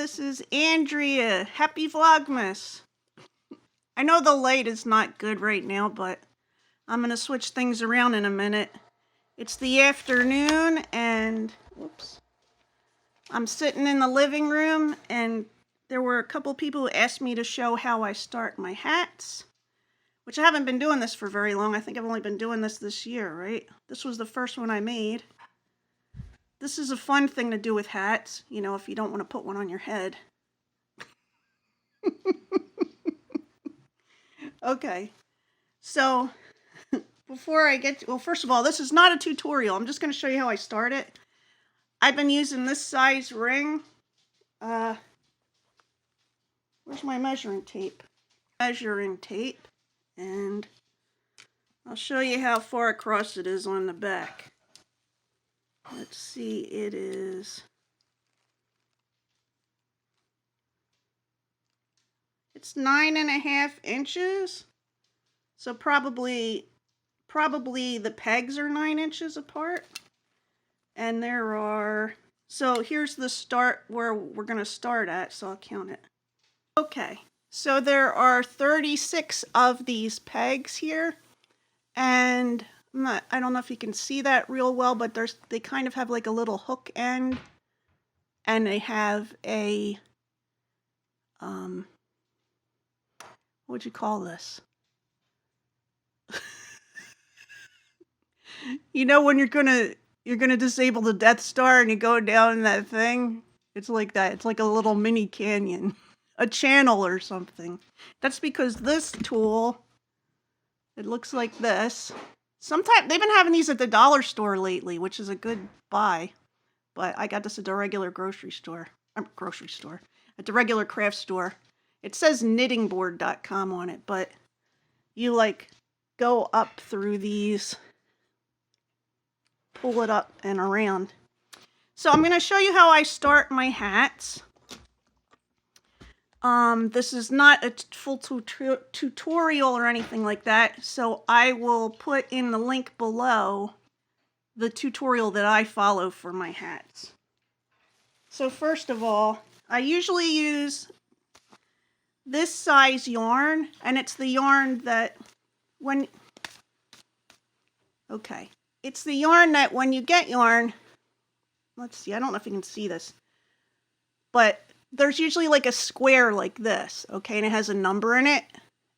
this is Andrea. Happy Vlogmas. I know the light is not good right now, but I'm going to switch things around in a minute. It's the afternoon and, whoops, I'm sitting in the living room and there were a couple people who asked me to show how I start my hats, which I haven't been doing this for very long. I think I've only been doing this year, right? This was the first one I made. This is a fun thing to do with hats, you know, if you don't want to put one on your head. Okay, so before I get to, well, first of all, this is not a tutorial. I'm just going to show you how I start it. I've been using this size ring. Where's my measuring tape? Measuring tape. And I'll show you how far across it is on the back. Let's see, it is, it's 9.5 inches. So probably the pegs are 9 inches apart. And there are, so here's the start where we're going to start at, so I'll count it. Okay, so there are 36 of these pegs here. And I don't know if you can see that real well, but they kind of have like a little hook end. And they have a, what would you call this? You know when you're gonna disable the Death Star and you go down that thing? It's like that. It's like a little mini canyon. A channel or something. That's because this tool, it looks like this. Sometimes they've been having these at the dollar store lately, which is a good buy. But I got this at the regular grocery store. At the regular craft store. It says knittingboard.com on it, but you like go up through these, pull it up and around. So I'm going to show you how I start my hats. This is not a full tutorial or anything like that, so I will put in the link below the tutorial that I follow for my hats. So first of all, I usually use this size yarn, and it's the yarn that it's the yarn that when you get yarn, let's see, I don't know if you can see this, but there's usually like a square like this, okay, and it has a number in it,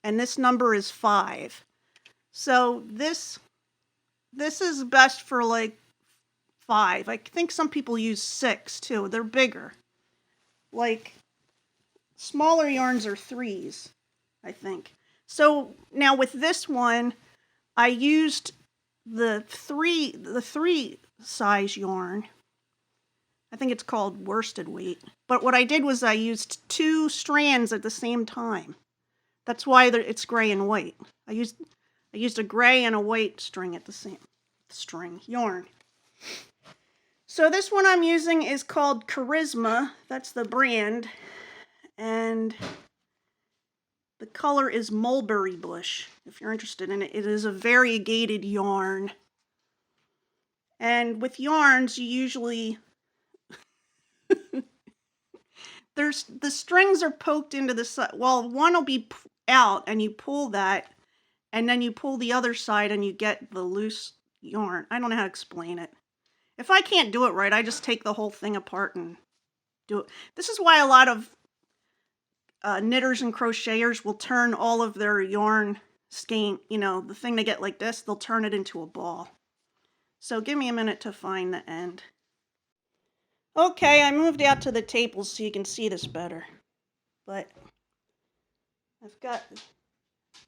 and this number is 5. So this is best for like 5. I think some people use 6 too. They're bigger. Like smaller yarns are 3s, I think. So now with this one, I used the 3 size yarn. I think it's called worsted weight. But what I did was I used 2 strands at the same time. That's why it's gray and white. I used a gray and a white string at the same yarn. So this one I'm using is called Charisma. That's the brand. And the color is mulberry bush, if you're interested in it. It is a variegated yarn. And with yarns, you usually, the strings are poked into the side. Well, one will be out and you pull that, and then you pull the other side and you get the loose yarn. I don't know how to explain it. If I can't do it right, I just take the whole thing apart and do it. This is why a lot of knitters and crocheters will turn all of their yarn skein, you know, the thing they get like this, they'll turn it into a ball. So give me a minute to find the end. Okay, I moved out to the table so you can see this better. But I've got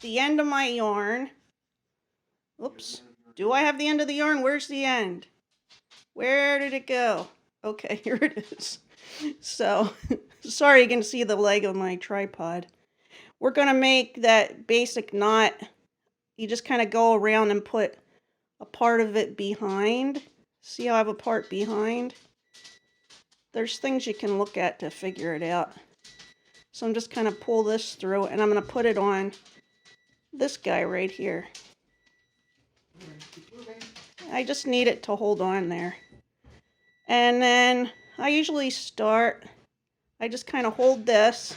the end of my yarn. Oops. Do I have the end of the yarn? Where's the end? Where did it go? Okay, here it is. So, sorry you can see the leg of my tripod. We're going to make that basic knot. You just kind of go around and put a part of it behind. See how I have a part behind? There's things you can look at to figure it out. So I'm just kind of pull this through, and I'm going to put it on this guy right here. I just need it to hold on there. And then I usually start, I just kind of hold this.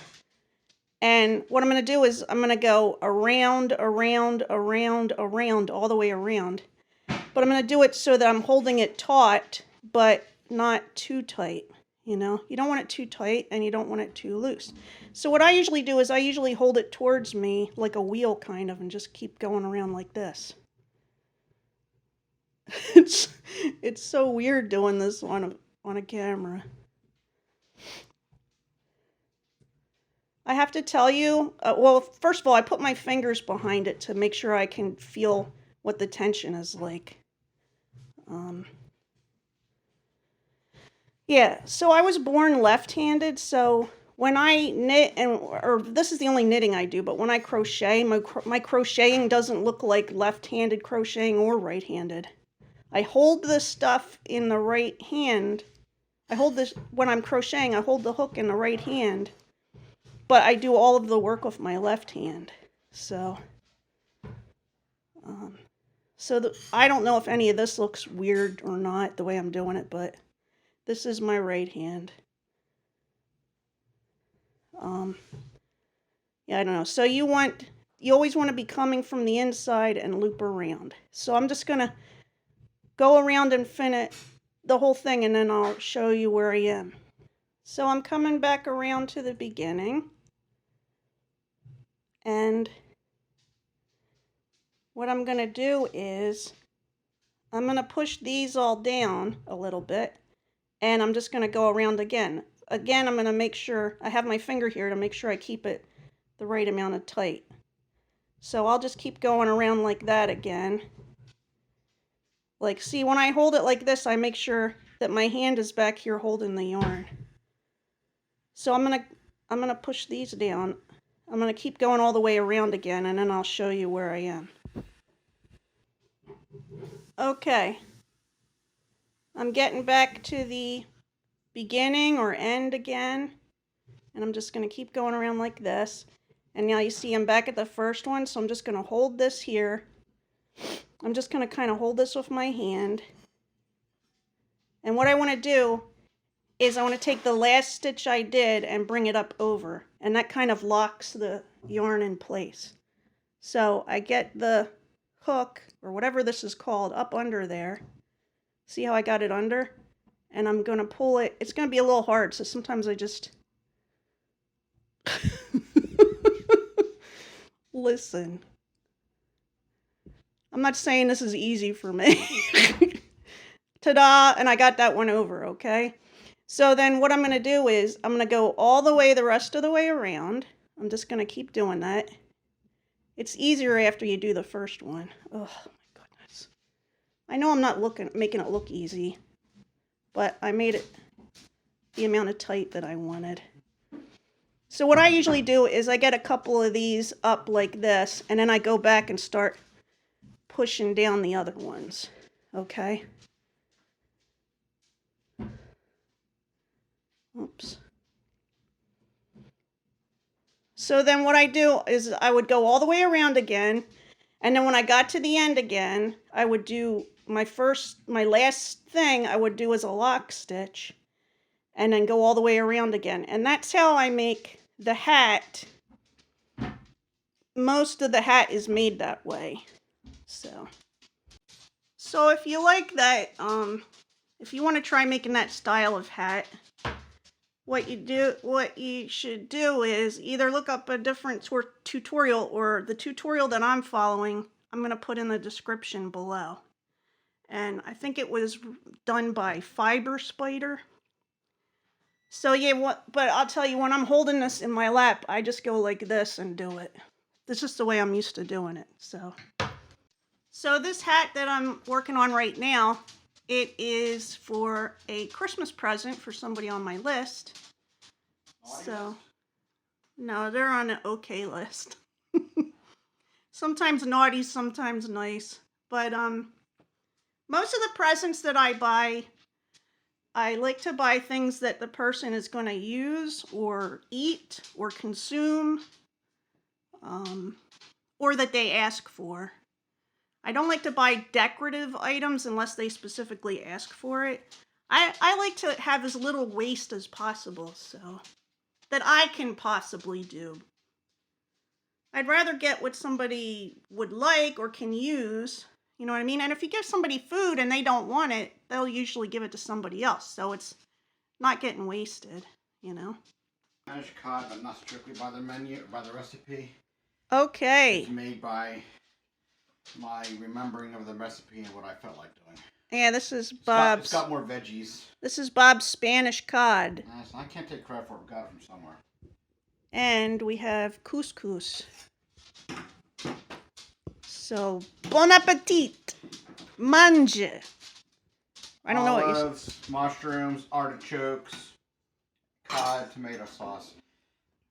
And what I'm going to do is I'm going to go around, around, around, around, all the way around. But I'm going to do it so that I'm holding it taut, but not too tight. You know, you don't want it too tight and you don't want it too loose. So what I usually do is I usually hold it towards me like a wheel kind of and just keep going around like this. It's so weird doing this on a camera. I have to tell you, well, first of all, I put my fingers behind it to make sure I can feel what the tension is like. Yeah, so I was born left-handed, so when I knit, or this is the only knitting I do, but when I crochet, my crocheting doesn't look like left-handed crocheting or right-handed. I hold the stuff in the right hand. When I'm crocheting, I hold the hook in the right hand, but I do all of the work with my left hand. So, I don't know if any of this looks weird or not, the way I'm doing it, but this is my right hand. Yeah, I don't know. So you always want to be coming from the inside and loop around. So I'm just going to go around and finish the whole thing, and then I'll show you where I am. So I'm coming back around to the beginning. And what I'm going to do is I'm going to push these all down a little bit, and I'm just going to go around again. Again, I'm going to make sure I have my finger here to make sure I keep it the right amount of tight. So I'll just keep going around like that again. Like, see, when I hold it like this, I make sure that my hand is back here holding the yarn. So I'm gonna push these down. I'm gonna keep going all the way around again, and then I'll show you where I am. Okay. I'm getting back to the beginning or end again, and I'm just gonna keep going around like this. And now you see I'm back at the first one, so I'm just gonna hold this here. I'm just gonna kind of hold this with my hand. And what I want to do is I want to take the last stitch I did and bring it up over, and that kind of locks the yarn in place. So I get the hook, or whatever this is called, up under there. See how I got it under? And I'm going to pull it. It's going to be a little hard, so sometimes I just listen. I'm not saying this is easy for me. Ta-da! And I got that one over, okay? So then what I'm going to do is I'm going to go all the way the rest of the way around. I'm just going to keep doing that. It's easier after you do the first one. Oh my goodness. I know I'm not making it look easy, but I made it the amount of tight that I wanted. So what I usually do is I get a couple of these up like this, and then I go back and start pushing down the other ones, okay? Oops. So then what I do is I would go all the way around again, and then when I got to the end again, I would do my last thing I would do is a lock stitch, and then go all the way around again. And that's how I make the hat. Most of the hat is made that way. So if you like that, if you want to try making that style of hat, what you should do is either look up a different tutorial, or the tutorial that I'm following, I'm going to put in the description below. And I think it was done by Fiber Spider. So yeah, but I'll tell you, when I'm holding this in my lap, I just go like this and do it. This is the way I'm used to doing it. So this hat that I'm working on right now, it is for a Christmas present for somebody on my list. So, no, they're on an okay list. Sometimes naughty, sometimes nice. But most of the presents that I buy, I like to buy things that the person is going to use or eat or consume, or that they ask for. I don't like to buy decorative items unless they specifically ask for it. I like to have as little waste as possible, so that I can possibly do. I'd rather get what somebody would like or can use, you know what I mean? And if you give somebody food and they don't want it, they'll usually give it to somebody else. So it's not getting wasted, you know? Spanish cod, but not strictly by the menu, by the recipe. Okay. It's made by my remembering of the recipe and what I felt like doing. Yeah, this is Bob's. It's got more veggies. This is Bob's Spanish cod. I can't take credit for it. We got it from somewhere. And we have couscous. So, bon appetit. Mange. I don't know what you... Olives, mushrooms, artichokes, cod, tomato sauce.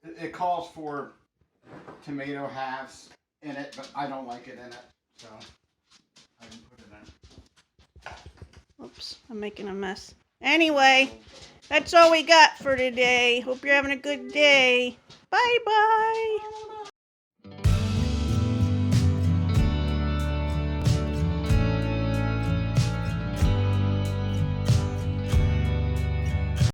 It calls for tomato halves in it, but I don't like it in it, so I didn't put it in. Oops, I'm making a mess. Anyway, that's all we got for today. Hope you're having a good day. Bye-bye.